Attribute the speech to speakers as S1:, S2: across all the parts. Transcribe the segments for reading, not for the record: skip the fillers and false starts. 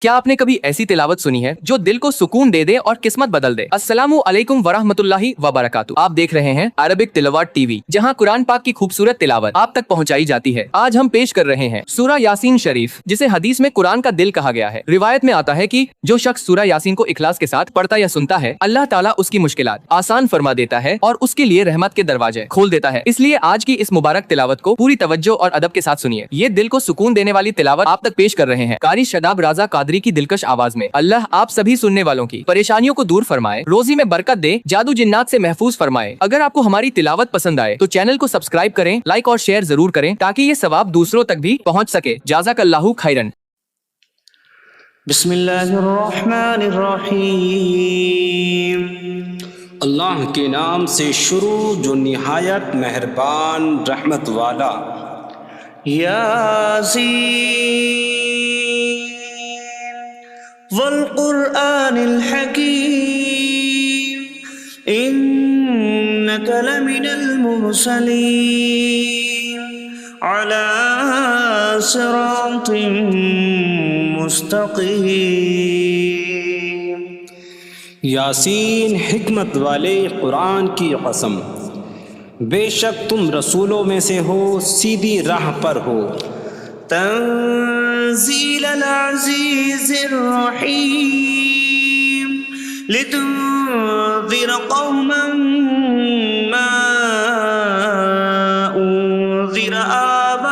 S1: کیا آپ نے کبھی ایسی تلاوت سنی ہے جو دل کو سکون دے دے اور قسمت بدل دے؟ السلام علیکم ورحمۃ اللہ وبرکاتہ۔ آپ دیکھ رہے ہیں عربک تلاوت ٹی وی، جہاں قرآن پاک کی خوبصورت تلاوت آپ تک پہنچائی جاتی ہے۔ آج ہم پیش کر رہے ہیں سورہ یاسین شریف، جسے حدیث میں قرآن کا دل کہا گیا ہے۔ روایت میں آتا ہے کہ جو شخص سورہ یاسین کو اخلاص کے ساتھ پڑھتا یا سنتا ہے، اللہ تعالیٰ اس کی مشکلات آسان فرما دیتا ہے اور اس کے لیے رحمت کے دروازے کھول دیتا ہے۔ اس لیے آج کی اس مبارک تلاوت کو پوری توجہ اور ادب کے ساتھ سنیے۔ یہ دل کو سکون دینے والی تلاوت آپ تک پیش کر رہے ہیں قاری شاداب رضا قادری کی دلکش آواز میں۔ اللہ آپ سبھی سننے والوں کی پریشانیوں کو دور فرمائے، روزی میں برکت دے، جادو جنات سے محفوظ فرمائے۔ اگر آپ کو ہماری تلاوت پسند آئے تو چینل کو سبسکرائب کریں، لائک اور شیئر ضرور کریں تاکہ یہ ثواب دوسروں تک بھی پہنچ سکے۔ جزاک اللہ خیرن۔
S2: بسم اللہ الرحمن الرحیم۔ اللہ کے نام سے شروع جو نہایت مہربان رحمت والا۔ یاسین والقرآن الحکیم انک لمن المرسلین علی صراط مستقیم۔ یاسین حکمت والے قرآن کی قسم، بے شک تم رسولوں میں سے ہو، سیدھی راہ پر ہو۔ تنزیل العزیز الرحیم لتنذر قوما ما انذر آباؤهم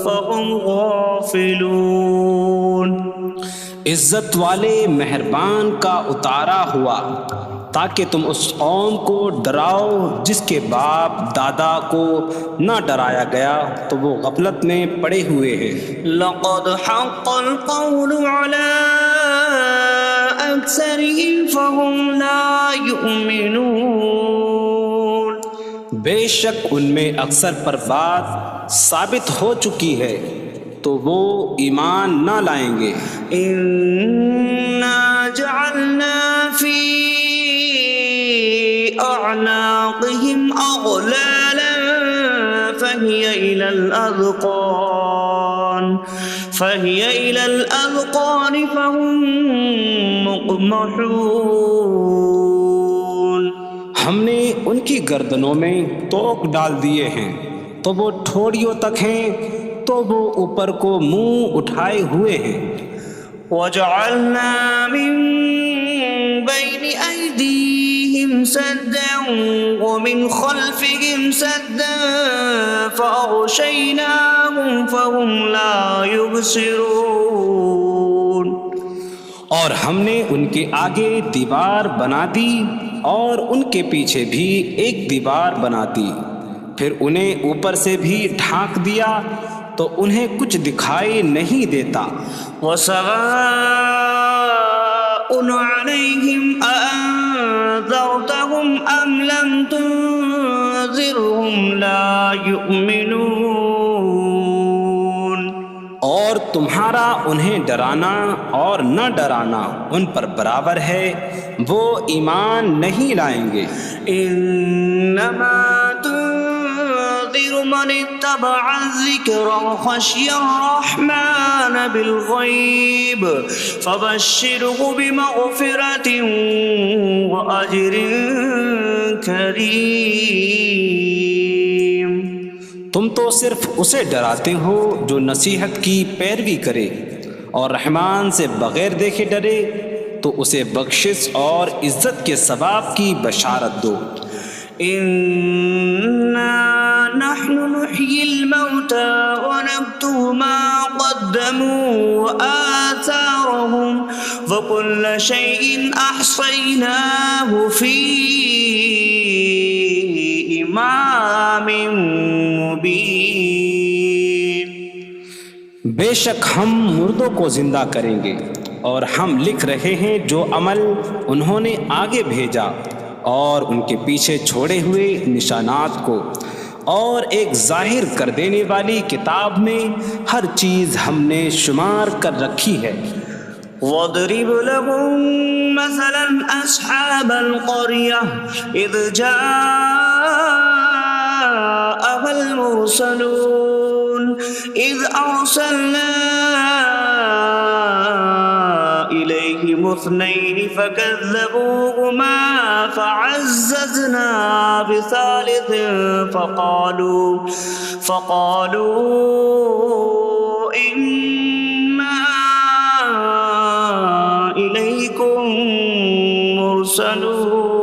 S2: فهم غافلون۔ عزت والے مہربان کا اتارا ہوا تاکہ تم اس قوم کو ڈراؤ جس کے باپ دادا کو نہ ڈرایا گیا تو وہ غفلت میں پڑے ہوئے ہیں۔ لقد حق القول على اکثرهم فهم لا يؤمنون۔ بے شک ان میں اکثر پر بات ثابت ہو چکی ہے تو وہ ایمان نہ لائیں گے۔ انا جعلنا فی اعناقهم اغلالا فهي الى الاذقان فهم مقمحون۔ ہم نے ان کی گردنوں میں توق ڈال دیے ہیں تو وہ ٹھوڑیوں تک ہیں تو وہ اوپر کو منہ اٹھائے ہوئے ہیں۔ وَجَعَلْنَا مِن بَيْنِ أَيْدِيهِمْ سَدًّا وَمِنْ خَلْفِهِمْ سَدًّا فَأَغْشَيْنَاهُمْ فَهُمْ لَا يُبْصِرُونَ۔ اور ہم نے ان کے آگے دیوار بنا دی اور ان کے پیچھے بھی ایک دیوار بنا دی، پھر انہیں اوپر سے بھی ڈھانک دیا تو انہیں کچھ دکھائی نہیں دیتا۔ وَسَوَاءٌ عَلَيْهِمْ أَأَنذَرْتَهُمْ أَمْ لَمْ تُنذِرْهُمْ لَا يُؤْمِنُونَ۔ اور تمہارا انہیں ڈرانا اور نہ ڈرانا ان پر برابر ہے، وہ ایمان نہیں لائیں گے۔ انما من اتبع الذکر وخشی الرحمن بالغیب فبشرہ بمغفرۃ واجر کریم۔ تم تو صرف اسے ڈراتے ہو جو نصیحت کی پیروی کرے اور رحمان سے بغیر دیکھے ڈرے تو اسے بخشش اور عزت کے ثواب کی بشارت دو۔ نحن نحيي الموتى ونكتب ما قدموا وآثارهم وكل شيء أحصيناه في إمام مبين۔ بے شک ہم مردوں کو زندہ کریں گے اور ہم لکھ رہے ہیں جو عمل انہوں نے آگے بھیجا اور ان کے پیچھے چھوڑے ہوئے نشانات کو، اور ایک ظاہر کر دینے والی کتاب میں ہر چیز ہم نے شمار کر رکھی ہے۔ وَاضْرِبْ لَهُم مَّثَلًا أَصْحَابَ الْقَرْيَةِ إِذْ جَاءَهَا الْمُرْسَلُونَ إِذْ أَرْسَلْنَا
S3: اثنين فكذبوهما فعززنا بثالث فقالوا إنا إليكم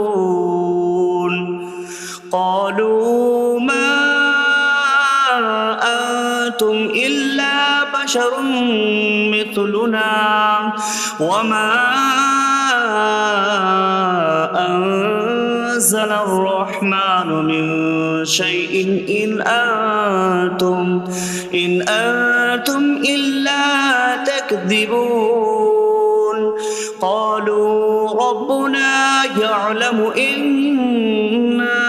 S3: مرسلون قالوا ما أنتم إلا بشر مثلنا وما أنزل الرحمن من شيء إن أنتم إلا تكذبون قالوا ربنا يعلم إنا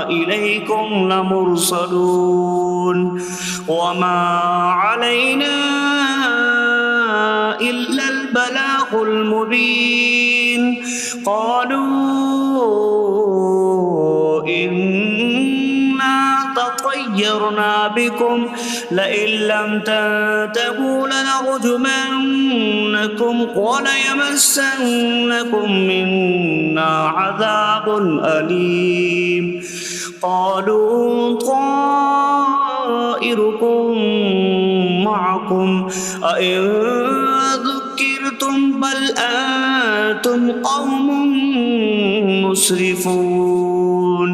S3: إليكم لمرسلون وما علينا إلا البلاغ المبين قالوا إنا تطيرنا بكم لئن لم تنتهوا لنرجمنكم وليمسنكم منا عذاب أليم قالوا طائركم معكم أئن ذكرتم بل أنتم قوم مسرفون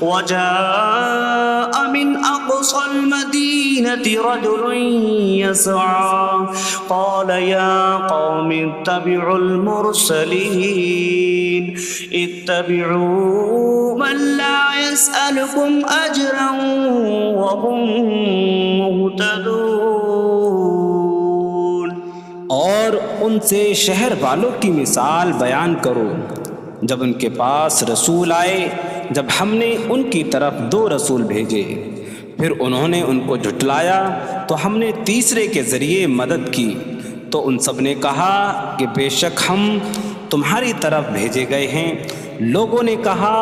S3: وجاء من أقصى المدينة رجل يسعى قال يا قوم اتبعوا المرسلين اتبعوا من لا يسألكم أجرا وهم مهتدون
S2: اور ان سے شہر والوں کی مثال بیان کرو جب ان کے پاس رسول آئے جب ہم نے ان کی طرف 2 رسول بھیجے پھر انہوں نے ان کو جھٹلایا تو ہم نے تیسرے کے ذریعے مدد کی تو ان سب نے کہا کہ بے شک ہم تمہاری طرف بھیجے گئے ہیں لوگوں نے کہا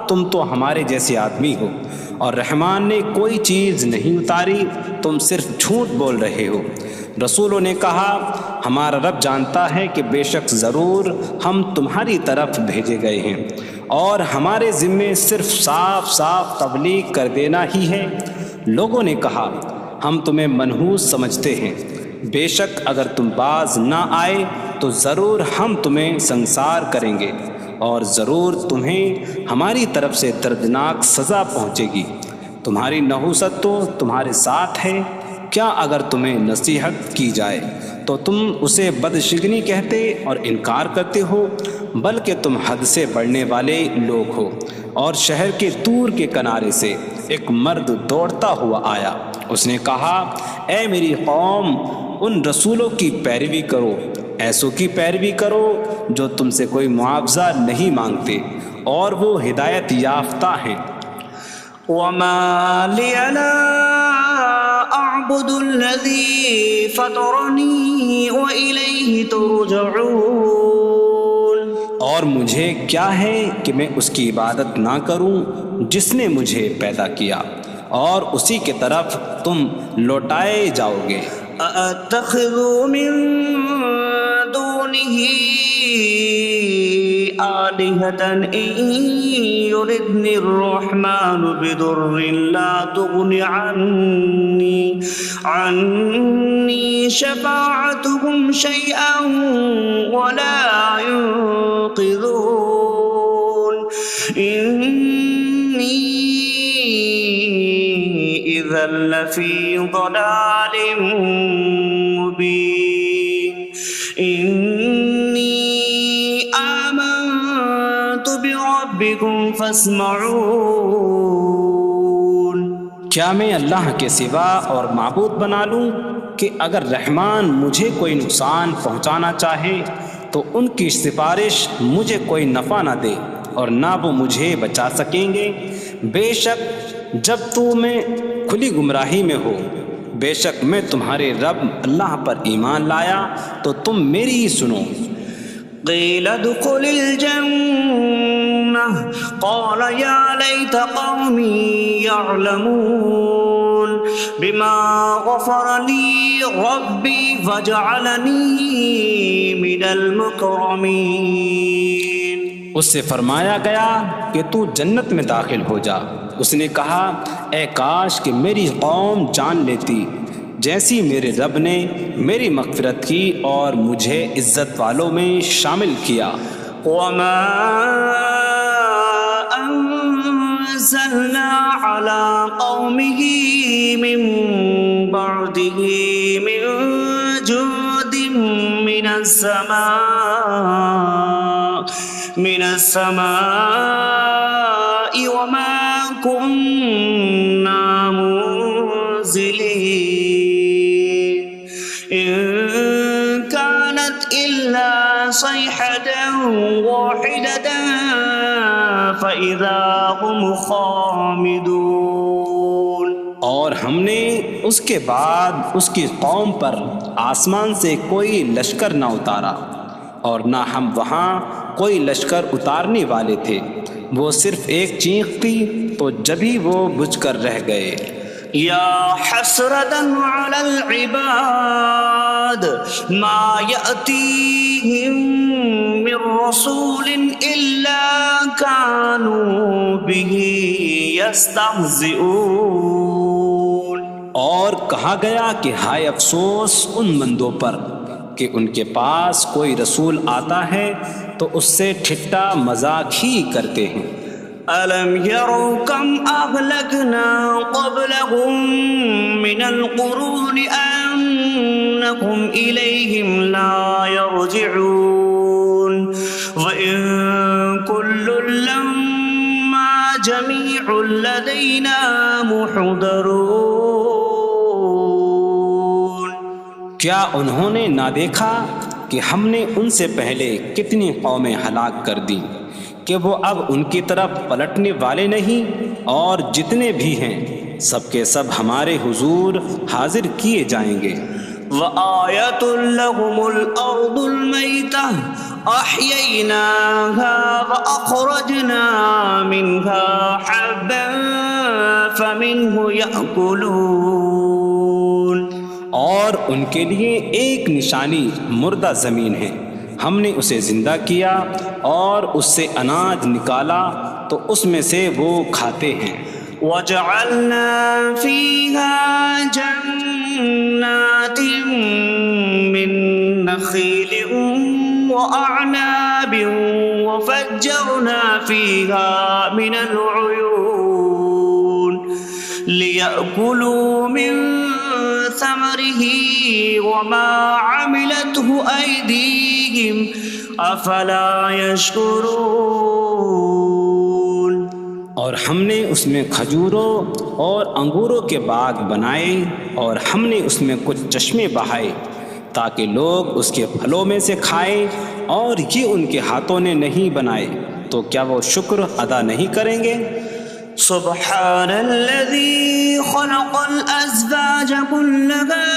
S2: تم تو ہمارے جیسے آدمی ہو اور رحمان نے کوئی چیز نہیں اتاری تم صرف جھوٹ بول رہے ہو رسولوں نے کہا ہمارا رب جانتا ہے کہ بے شک ضرور ہم تمہاری طرف بھیجے گئے ہیں اور ہمارے ذمے صرف صاف صاف تبلیغ کر دینا ہی ہے لوگوں نے کہا ہم تمہیں منحوس سمجھتے ہیں بے شک اگر تم باز نہ آئے تو ضرور ہم تمہیں سنسار کریں گے اور ضرور تمہیں ہماری طرف سے دردناک سزا پہنچے گی تمہاری نحوست تو تمہارے ساتھ ہے کیا اگر تمہیں نصیحت کی جائے تو تم اسے بدشگنی کہتے اور انکار کرتے ہو بلکہ تم حد سے بڑھنے والے لوگ ہو اور شہر کے دور کے کنارے سے ایک مرد دوڑتا ہوا آیا اس نے کہا اے میری قوم ان رسولوں کی پیروی کرو ایسوں کی پیروی کرو جو تم سے کوئی معاوضہ نہیں مانگتے اور وہ ہدایت یافتہ ہیں
S3: وما لي لا أعبد الذي فطرني وإليه ترجعون
S2: اور مجھے کیا ہے کہ میں اس کی عبادت نہ کروں جس نے مجھے پیدا کیا اور اسی کی طرف تم لوٹائے جاؤ گے
S3: أأتخذ من دونه آلهة إن يردني الرحمن بضر لا تغن عني شفاعتهم شيئا ولا ينقذون إني إذا لفي ضلال مبين إني آمنت بربكم فاسمعون
S2: کیا میں اللہ کے سوا اور معبود بنا لوں کہ اگر رحمان مجھے کوئی نقصان پہنچانا چاہے تو ان کی سفارش مجھے کوئی نفع نہ دے اور نہ وہ مجھے بچا سکیں گے بے شک جب تم کھلی گمراہی میں ہو بے شک میں تمہارے رب اللہ پر ایمان لایا تو تم میری ہی سنو
S3: قيل ادخل الجنة قال يا ليت قومي يعلمون بما غفر لي ربي فجعلني من المكرمين.
S2: اس سے فرمایا گیا کہ تو جنت میں داخل ہو جا. اس نے کہا اے کاش کہ میری قوم جان لیتی جیسی میرے رب نے میری مغفرت کی اور مجھے عزت والوں میں شامل کیا.
S3: وما أنزلنا على قومه من بعده من جود من السماء وما كنا منزلين إن كانت إلا صيحة واحدة فإذا هم خامدون.
S2: اور ہم نے اس کے بعد اس کی قوم پر آسمان سے کوئی لشکر نہ اتارا اور نہ ہم وہاں کوئی لشکر اتارنے والے تھے. وہ صرف ایک چیخ کی تو جبھی وہ بجھ کر رہ گئے.
S3: يا حسرة على العباد ما يأتيهم من رسول إلا كانوا به يستهزئون.
S2: اور کہا گیا کہ ہائے افسوس ان بندوں پر کہ ان کے پاس کوئی رسول آتا ہے تو اس سے ٹھٹا مذاق ہی کرتے ہیں.
S3: ألم يروا كم أهلكنا قبلهم من القرون أنكم إليهم لا يرجعون وإن كل لما جميع لدينا محضرون.
S2: کیا انہوں نے نہ دیکھا کہ ہم نے ان سے پہلے کتنی قومیں ہلاک کر دیں کہ وہ اب ان کی طرف پلٹنے والے نہیں، اور جتنے بھی ہیں سب کے سب ہمارے حضور حاضر کیے جائیں گے.
S3: وآية لهم الأرض الميتة أحييناها وأخرجنا منها حبا فمنه يأكلون.
S2: اور ان کے لیے ایک نشانی مردہ زمین ہے، ہم نے اسے زندہ کیا اور اس سے اناج نکالا تو اس میں سے وہ کھاتے ہیں.
S3: وجعلنا فيها جنات من نخيل وأعناب وفجرنا فيها من العيون ليأكلوا من ثمره وما عملته أيديهم أفلا يشكرون.
S2: اور ہم نے اس میں کھجوروں اور انگوروں کے باغ بنائے اور ہم نے اس میں کچھ چشمے بہائے تاکہ لوگ اس کے پھلوں میں سے کھائیں، اور یہ ان کے ہاتھوں نے نہیں بنائے تو کیا وہ شکر ادا نہیں کریں گے؟
S3: سبحان الذي خلق الأزواج كلها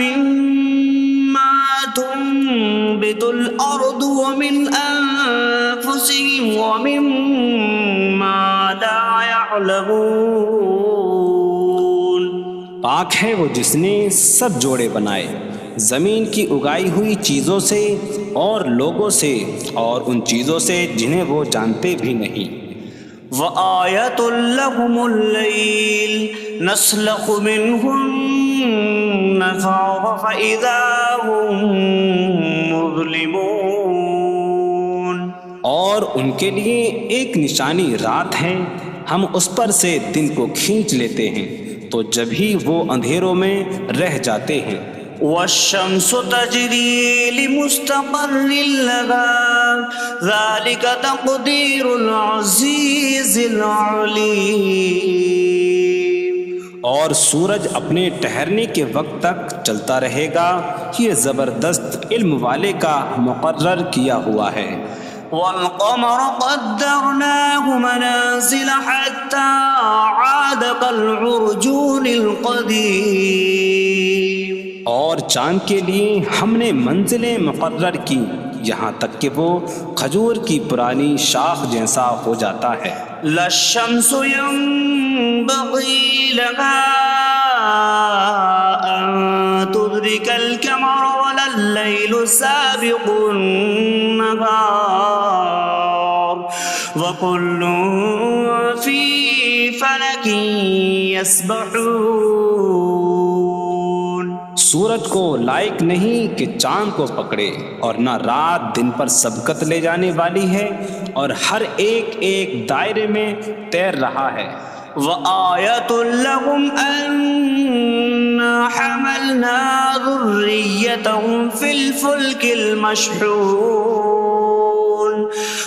S3: مما تنبت الأرض ومن أنفسهم ومما لا يعلمون.
S2: پاک ہے وہ جس نے سب جوڑے بنائے زمین کی اگائی ہوئی چیزوں سے اور لوگوں سے اور ان چیزوں سے جنہیں وہ جانتے بھی نہیں.
S3: وآية لهم الليل نسلخ منه النهار فإذا هم مظلمون.
S2: اور ان کے لیے ایک نشانی رات ہے، ہم اس پر سے دن کو کھینچ لیتے ہیں تو جب ہی وہ اندھیروں میں رہ جاتے ہیں.
S3: والشمس تجري لمستقر لها ذلك تقدير العزيز العليم.
S2: اور سورج اپنے ٹھہرنے کے وقت تک چلتا رہے گا، یہ زبردست علم والے کا مقرر کیا ہوا ہے.
S3: والقمر قدرناه منازل حتى عاد كالعرجون القديم.
S2: اور چاند کے لیے ہم نے منزلیں مقرر کی یہاں تک کہ وہ کھجور کی پرانی شاخ جیسا ہو جاتا ہے.
S3: لا الشمس ينبغي لها أن تدرك القمر ولا الليل سابق النهار وكل في فلك يسبحون.
S2: سورج کو لائق نہیں کہ چاند کو پکڑے، اور نہ رات دن پر سبقت لے جانے والی ہے، اور ہر ایک ایک دائرے میں تیر رہا ہے.
S3: وآية لهم أنا حملنا ذريتهم في الفلك المشحون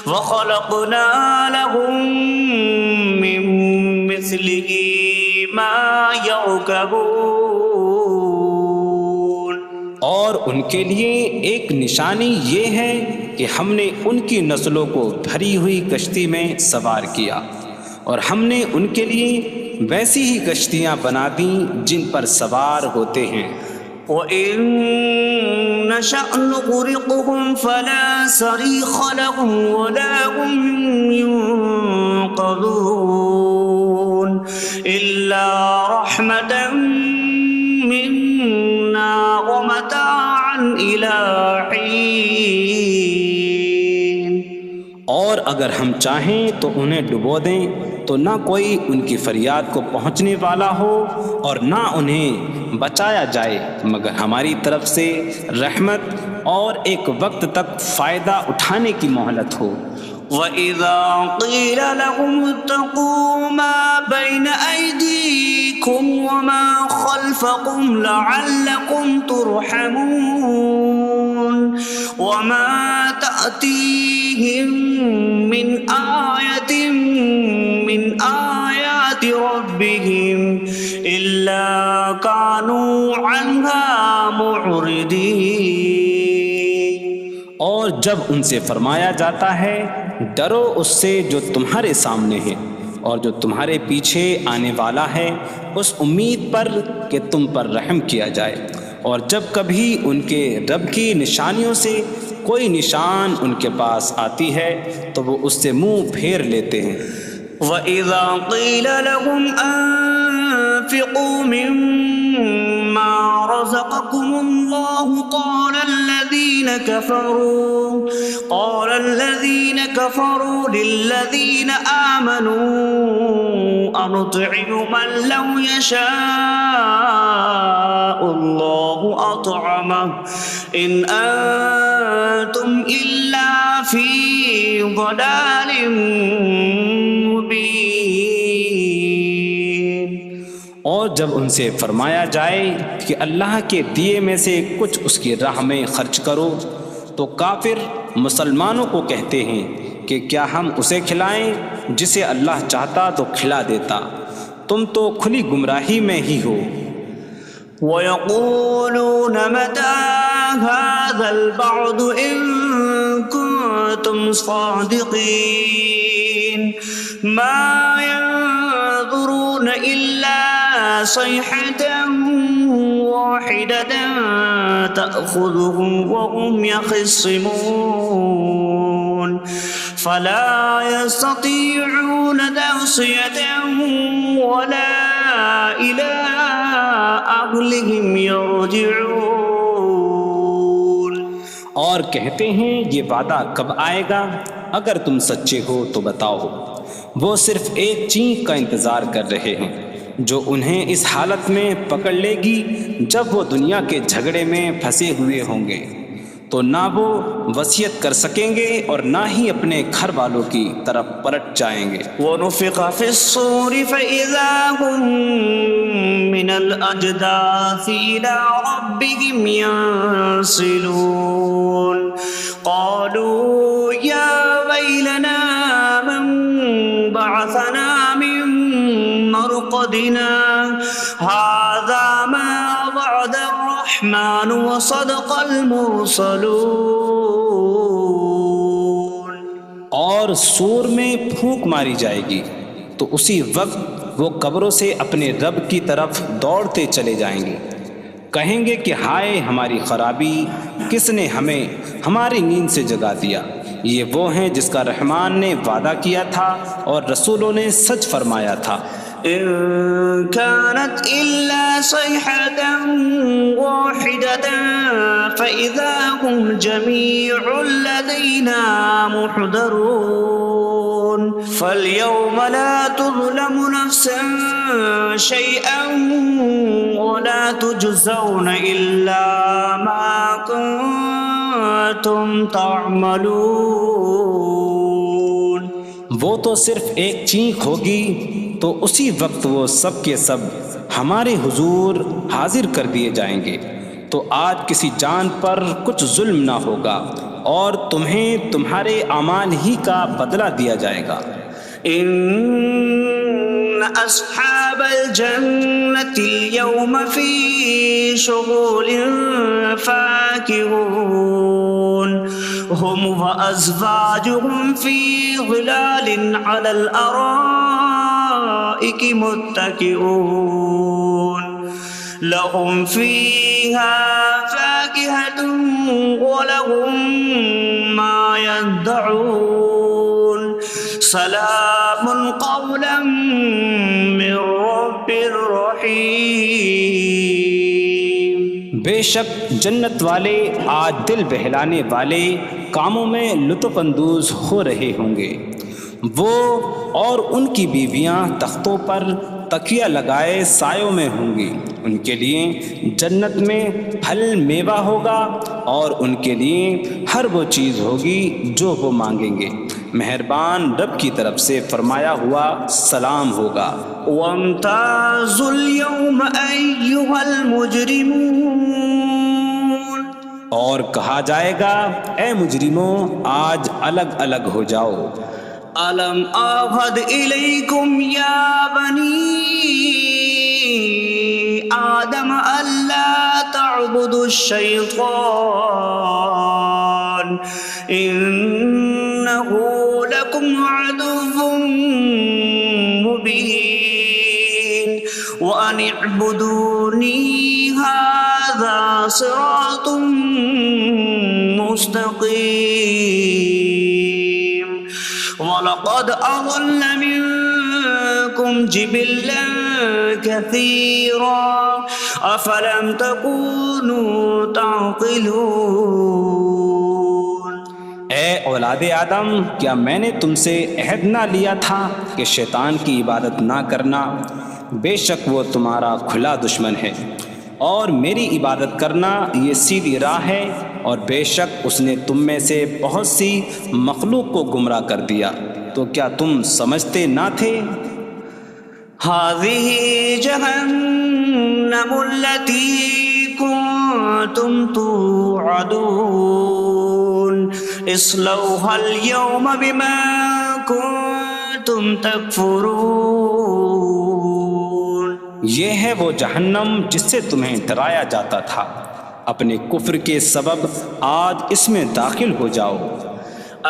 S3: وخلقنا لهم من مثله ما يركبون.
S2: اور ان کے لیے ایک نشانی یہ ہے کہ ہم نے ان کی نسلوں کو بھری ہوئی کشتی میں سوار کیا، اور ہم نے ان کے لیے ویسی ہی کشتیاں بنا دیں جن پر سوار ہوتے ہیں.
S3: وَإِن نَّشَأْ نُغْرِقْهُمْ فَلَا صَرِيخَ لَهُمْ وَلَا هُمْ يُنقَذُونَ إِلَّا رَحْمَةً مِّنَّا وَمَتَاعًا إِلَىٰ حِينٍ.
S2: اور اگر ہم چاہیں تو انہیں ڈبو دیں تو نہ کوئی ان کی فریاد کو پہنچنے والا ہو اور نہ انہیں بچایا جائے مگر ہماری طرف سے رحمت اور ایک وقت تک فائدہ اٹھانے کی مہلت ہو.
S3: وَإِذَا قِيلَ لَهُمُ اتَّقُوا مَا بَيْنَ أَيْدِيكُمْ وَمَا خَلْفَكُمْ لَعَلَّكُمْ تُرْحَمُونَ وَمَا تَأْتِيهِمْ مِنْ آيَةٍ مِنْ آيَاتِ رَبِّهِمْ إِلَّا كَانُوا عَنْهَا مُعْرِضِينَ.
S2: اور جب ان سے فرمایا جاتا ہے ڈرو اس سے جو تمہارے سامنے ہے اور جو تمہارے پیچھے آنے والا ہے، اس امید پر کہ تم پر رحم کیا جائے، اور جب کبھی ان کے رب کی نشانیوں سے کوئی نشان ان کے پاس آتی ہے تو وہ اس سے منہ پھیر لیتے ہیں.
S3: وَإِذَا قِيلَ لَهُمْ أَنفِقُوا مِمَّا رَزَقَكُمُ اللَّهُ قَالَ الَّذِينَ كَفَرُوا لِلَّذِينَ آمَنُوا أَنُطْعِمُ مَن لَّوْ يَشَاءُ اللَّهُ أَطْعَمَهُ إِنْ أَنتُمْ إِلَّا فِي ضَلَالٍ مبین.
S2: اور جب ان سے فرمایا جائے کہ اللہ کے دیے میں سے کچھ اس کی راہ میں خرچ کرو تو کافر مسلمانوں کو کہتے ہیں کہ کیا ہم اسے کھلائیں جسے اللہ چاہتا تو کھلا دیتا، تم تو کھلی گمراہی میں ہی ہو.
S3: وَيَقُولُونَ مَتَىٰ هَٰذَا الْوَعْدُ إِن كُنتُمْ صَادِقِينَ مَا يَنظُرُونَ إِلَّا صَيْحَةً وَاحِدَةً تَأْخُذُهُمْ وَهُمْ يَخِصِّمُونَ فَلَا يَسْتَطِيعُونَ تَوْصِيَةً وَلَا إِلَىٰ أَهْلِهِمْ يَرْجِعُونَ.
S2: اور کہتے ہیں یہ وعدہ کب آئے گا؟ اگر تم سچے ہو تو بتاؤ. وہ صرف ایک چینک کا انتظار کر رہے ہیں جو انہیں اس حالت میں پکڑ لے گی جب وہ دنیا کے جھگڑے میں پھنسے ہوئے ہوں گے، تو نہ وہ وصیت کر سکیں گے اور نہ ہی اپنے گھر والوں کی طرف پلٹ جائیں گے.
S3: وَنُفِخَ فِي الصُّورِ فَإِذَا هُم مِّنَ الْأَجْدَاثِ إِلَىٰ رَبِّهِمْ يَنسِلُونَ قَالُوا يَا وَيْلَنَا مَن بَعَثَنَا مِن مَّرْقَدِنَا هَٰذَا مَا وَعَدَ الرَّحْمَٰنُ وَصَدَقَ الْمُرْسَلُونَ.
S2: اور سور میں پھونک ماری جائے گی تو اسی وقت وہ قبروں سے اپنے رب کی طرف دوڑتے چلے جائیں گے، کہیں گے کہ ہائے ہماری خرابی، کس نے ہمیں ہماری نیند سے جگا دیا. یہ وہ ہیں جس کا رحمان نے وعدہ کیا تھا اور رسولوں نے سچ فرمایا تھا.
S3: إن كانت إلا صيحة واحدة فإذا هم جميع لدينا محضرون فاليوم لا تظلم نفس شيئا ولا تجزون إلا ما كنتم تعملون.
S2: وہ تو صرف ایک چینخ ہوگی تو اسی وقت وہ سب کے سب ہمارے حضور حاضر کر دیے جائیں گے. تو آج کسی جان پر کچھ ظلم نہ ہوگا اور تمہیں تمہارے اعمال ہی کا بدلہ دیا جائے گا.
S3: إن أصحاب الجنة اليوم في شغل فاكهون هم وأزواجهم في ظلال على الأرائك متكئون لهم فيها فاكهة ولهم ما يدعون سلام قولا من رب رحیم.
S2: بے شک جنت والے آج دل بہلانے والے کاموں میں لطف اندوز ہو رہے ہوں گے. وہ اور ان کی بیویاں تختوں پر تکیہ لگائے سایوں میں ہوں گی. ان کے لیے جنت میں پھل میوہ ہوگا اور ان کے لیے ہر وہ چیز ہوگی جو وہ مانگیں گے. مہربان رب کی طرف سے فرمایا ہوا سلام ہوگا.
S3: وامتازوا اليوم أيها المجرمون.
S2: اور کہا جائے گا اے مجرموں آج الگ الگ ہو جاؤ.
S3: ألم أعهد إليكم يا بني آدم ألا تعبدوا الشيطان إنه لكم عدو مبين وأن اعبدوني هذا صراط مستقيم. وَلَقَدْ أَضَلَّ مِنكُمْ جِبِلًّا كَثِيرًا أَفَلَمْ تَكُونُوا تَعْقِلُونَ.
S2: اے اولاد آدم کیا میں نے تم سے عہد نہ لیا تھا کہ شیطان کی عبادت نہ کرنا؟ بے شک وہ تمہارا کھلا دشمن ہے اور میری عبادت کرنا یہ سیدھی راہ ہے. اور بے شک اس نے تم میں سے بہت سی مخلوق کو گمراہ کر دیا. تو کیا تم سمجھتے نہ تھے؟
S3: هذه جهنم التي كنتم توعدون اصلوها اليوم بما كنتم تكفرون.
S2: یہ ہے وہ جہنم جس سے تمہیں ڈرایا جاتا تھا. اپنے کفر کے سبب آج اس میں داخل ہو جاؤ.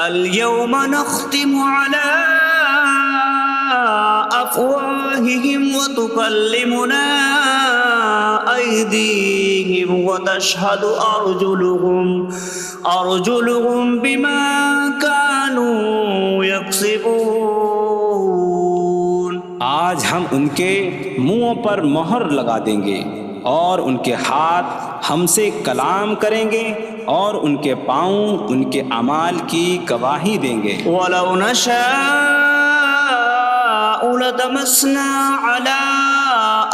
S3: اليوم نختم على أفواههم وتكلمنا أيديهم وتشهد أرجلهم بما كانوا يكسبون.
S2: آج ہم ان کے منہوں پر مہر لگا دیں گے اور ان کے ہاتھ ہم سے کلام کریں گے اور ان کے پاؤں ان کے اعمال کی گواہی دیں گے.
S3: وَلَوْ نَشَاءُ لَطَمَسْنَا عَلَىٰ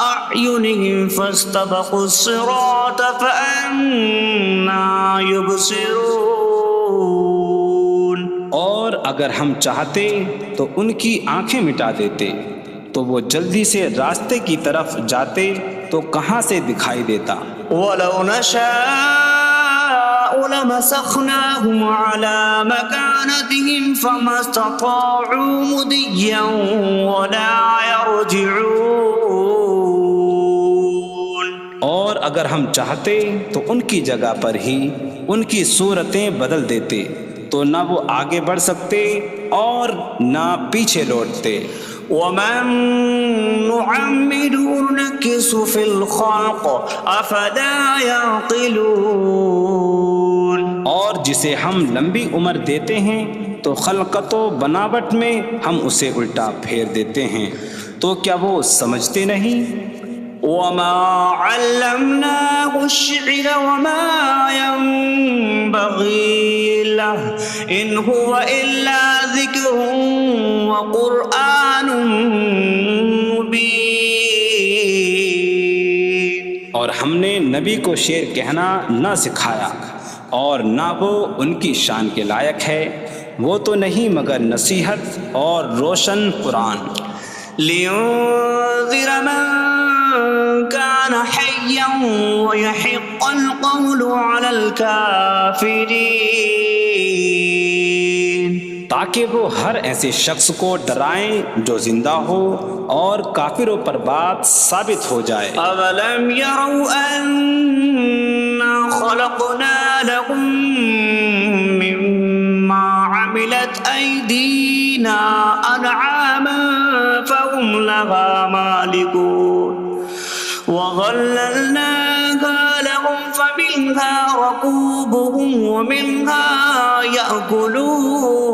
S3: أَعْيُنِهِمْ فَاسْتَبَقُوا الصِّرَاطَ فَأَنَّىٰ يُبْصِرُونَ.
S2: اور اگر ہم چاہتے تو ان کی آنکھیں مٹا دیتے تو وہ جلدی سے راستے کی طرف جاتے تو کہاں سے دکھائی دیتا.
S3: وَلَوْ نَشَاءُ لَمَسَخْنَاهُمْ عَلَىٰ مَكَانَتِهِمْ فَمَا اسْتَطَاعُوا مُضِيًّا وَلَا يَرْجِعُونَ.
S2: اور اگر ہم چاہتے تو ان کی جگہ پر ہی ان کی صورتیں بدل دیتے تو نہ وہ آگے بڑھ سکتے اور نہ پیچھے لوٹتے.
S3: وَمَن نُعَمِّرْهُ نُنَكِّسْهُ فِي الْخَلْقِ أَفَلَا يَعْقِلُونَ.
S2: اور جسے ہم لمبی عمر دیتے ہیں تو خلقت و بناوٹ میں ہم اسے الٹا پھیر دیتے ہیں. تو کیا وہ سمجھتے نہیں؟
S3: وما علمناه الشعر وما ينبغي له إن هو إلا ذكر وقرآن مبين.
S2: اور ہم نے نبی کو شعر کہنا نہ سکھایا اور نہ وہ ان کی شان کے لائق ہے، وہ تو نہیں مگر نصیحت اور روشن قرآن.
S3: لينذر من كان حيا ويحق القول على الكافرين.
S2: تاکہ وہ ہر ایسے شخص کو ڈرائیں جو زندہ ہو اور کافروں پر بات ثابت ہو جائے.
S3: أولم يروا أنا خلقنا لهم مما عملت أيدينا أنعاما فهم لها مالكون وظللناها لهم فمنها ركوبهم ومنها يأكلون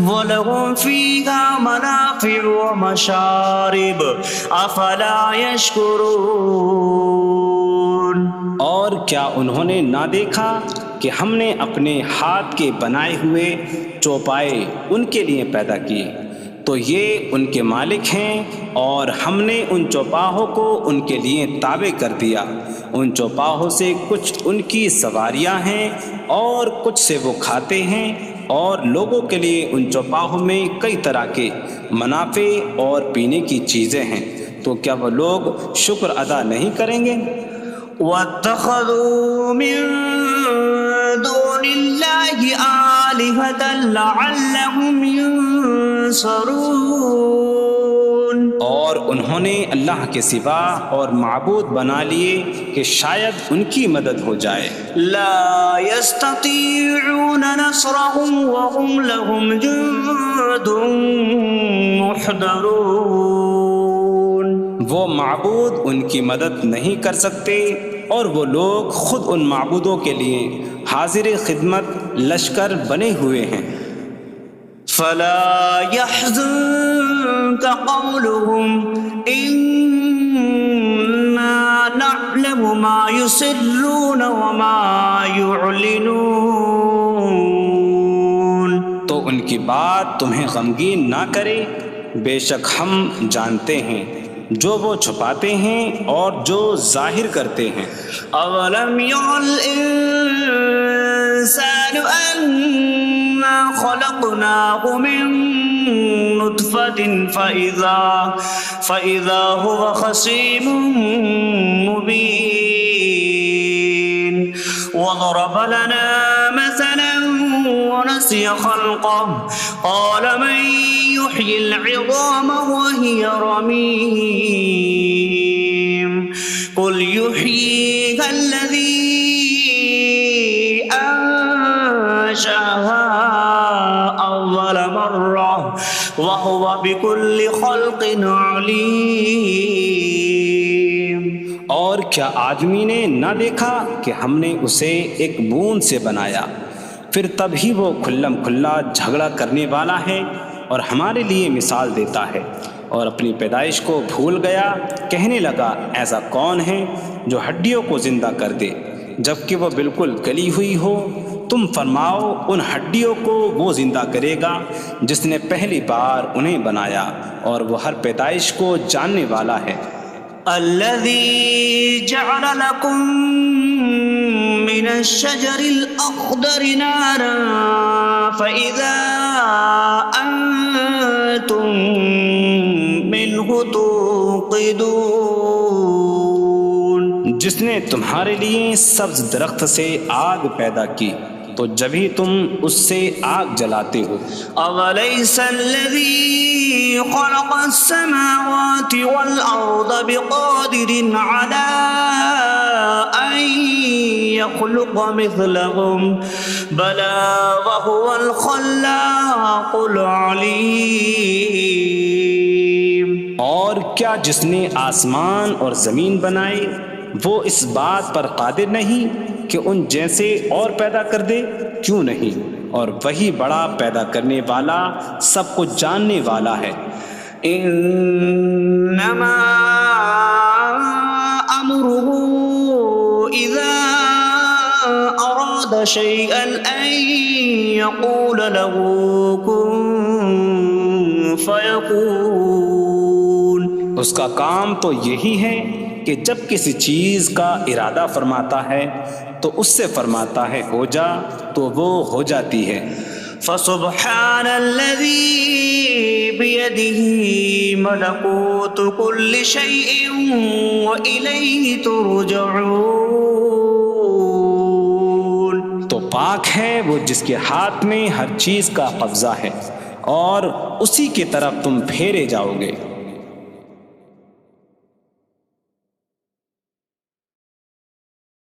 S3: ولهم فيها منافع ومشارب أفلا يشكرون.
S2: اور کیا انہوں نے نہ دیکھا کہ ہم نے اپنے ہاتھ کے بنائے ہوئے چوپائے ان کے لیے پیدا کیے، تو یہ ان کے مالک ہیں، اور ہم نے ان چوپاہوں کو ان کے لیے تابع کر دیا. ان چوپاہوں سے کچھ ان کی سواریاں ہیں اور کچھ سے وہ کھاتے ہیں، اور لوگوں کے لیے ان چوپاہوں میں کئی طرح کے منافع اور پینے کی چیزیں ہیں. تو کیا وہ لوگ شکر ادا نہیں کریں گے؟
S3: واتخذوا من دون الله آلهة لعلهم ينصرون.
S2: اور انہوں نے اللہ کے سوا اور معبود بنا لیے کہ شاید ان کی مدد ہو جائے.
S3: لا يستطيعون نصرهم وهم لهم جند محضرون.
S2: وہ معبود ان کی مدد نہیں کر سکتے، اور وہ لوگ خود ان معبودوں کے لیے حاضر خدمت لشکر بنے ہوئے ہیں.
S3: فلا يحزنك قولهم إنا نعلم ما يسرون وما يعلنون.
S2: تو ان کی بات تمہیں غمگین نہ کرے، بے شک ہم جانتے ہیں جو وہ چھپاتے ہیں اور جو ظاہر کرتے ہیں.
S3: أولم ير الإنسان أنا خلقناه من نطفة فإذا هو خصيم مبين. وضرب لنا مثلا ونسي خلقه قال من يحيي العظام وهي رميم. قل يحييها الذي أنشأها أول مرة وهو بكل خلق عليم.
S2: اور کیا آدمی نے نہ دیکھا کہ ہم نے اسے ایک بوند سے بنایا، پھر تب ہی وہ کھلم کھلا جھگڑا کرنے والا ہے اور ہمارے لیے مثال دیتا ہے. اور اپنی پیدائش کو بھول گیا، کہنے لگا ایسا کون ہے جو ہڈیوں کو زندہ کر دے جبکہ وہ بالکل گلی ہوئی ہو. تم فرماؤ ان ہڈیوں کو وہ زندہ کرے گا جس نے پہلی بار انہیں بنایا، اور وہ ہر پیدائش کو جاننے والا ہے.
S3: الذي جعل لكم من الشجر الأخضر نارا فإذا أنتم منه توقدون.
S2: جس نے تمہارے لیے سبز درخت سے آگ پیدا کی تو جبھی تم اس سے آگ جلاتے ہو.
S3: أوليس الذي خلق السماوات والأرض بقادر على أن يخلق مثلهم بلى وهو الخلاق العليم.
S2: اور کیا جس نے آسمان اور زمین بنائے وہ اس بات پر قادر نہیں کہ ان جیسے اور پیدا کر دے؟ کیوں نہیں، اور وہی بڑا پیدا کرنے والا سب کچھ جاننے والا ہے.
S3: إنما أمره إذا أراد شيئا أن يقول له كن فيكون.
S2: اس کا کام تو یہی ہے کہ جب کسی چیز کا ارادہ فرماتا ہے تو اس سے فرماتا ہے ہو جا، تو وہ ہو جاتی ہے.
S3: فسبحان الذي بيده ملكوت كل شيء وإليه ترجعون.
S2: تو پاک ہے وہ جس کے ہاتھ میں ہر چیز کا قبضہ ہے اور اسی کی طرف تم پھیرے جاؤ گے.